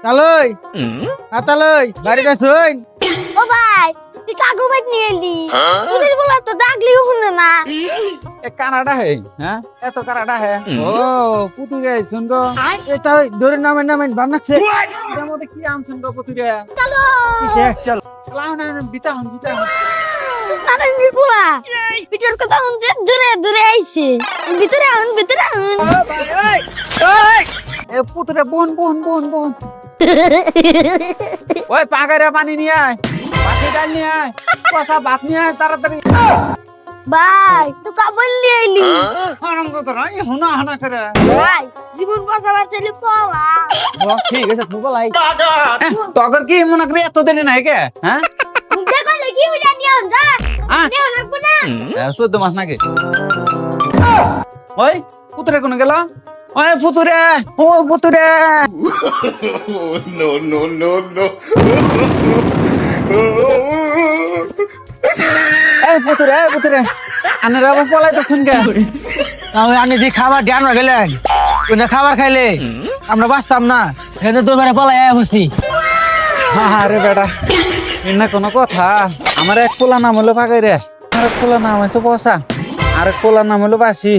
তালই তালই বাড়িতে শুন। ও ভাই তুই কাকু বাইত নিয়ে এলি তোদের বলা তো ডাকলিও শুনে না। এ কানাডা হে হ্যাঁ এত কানাডা হে ও পুতুরে শুন গো এটা ধরে নামে নামে বানাচ্ছে এর মধ্যে কি আনছেন গো পুতুরে চলো চল লাও না বিটা হন তুই কানে নিবলা ভিতর কথা শুনতে দূরে দূরে আইছে ভিতরে আহুন এ পুতুরে বোন ওই পাগারে পানি নিয়ে আয় পাখি ডাল নিয়ে আয় কথা ভাত নিয়ে আয় তাড়াতাড়ি ভাই তুই কাবল নিয়ে এলি হারাম কথা না হুনা হানা করে ভাই জীবন বাঁচাবার চাইলে পলা ও ঠিক আছে ফুবলাই তগর কি মনে করে এত দেরি নাই কে হ্যাঁ মুখে কইলে কি বুঝা নিয়ে আন যা নিয়ে লাগবো না 14 মাস নাকি ওই পুতুরে কোন গেল ওই পুতুরে No, no, no, no. এই পুতুরে আনে রাবা পলাই তো শুন গে তাহলে আনি দি খাবার ধ্যান রাখলেন কোন খাবার খাইলে আমরা বাঁচতাম না এখানে দুবারে পলাই বসি আরে বেটা এনা কোনো কথা আমার এক পোলা নাম হলো পাগাই রে আর এক পোলা নাম আছে বসা আর এক পোলা নাম হলো বাসি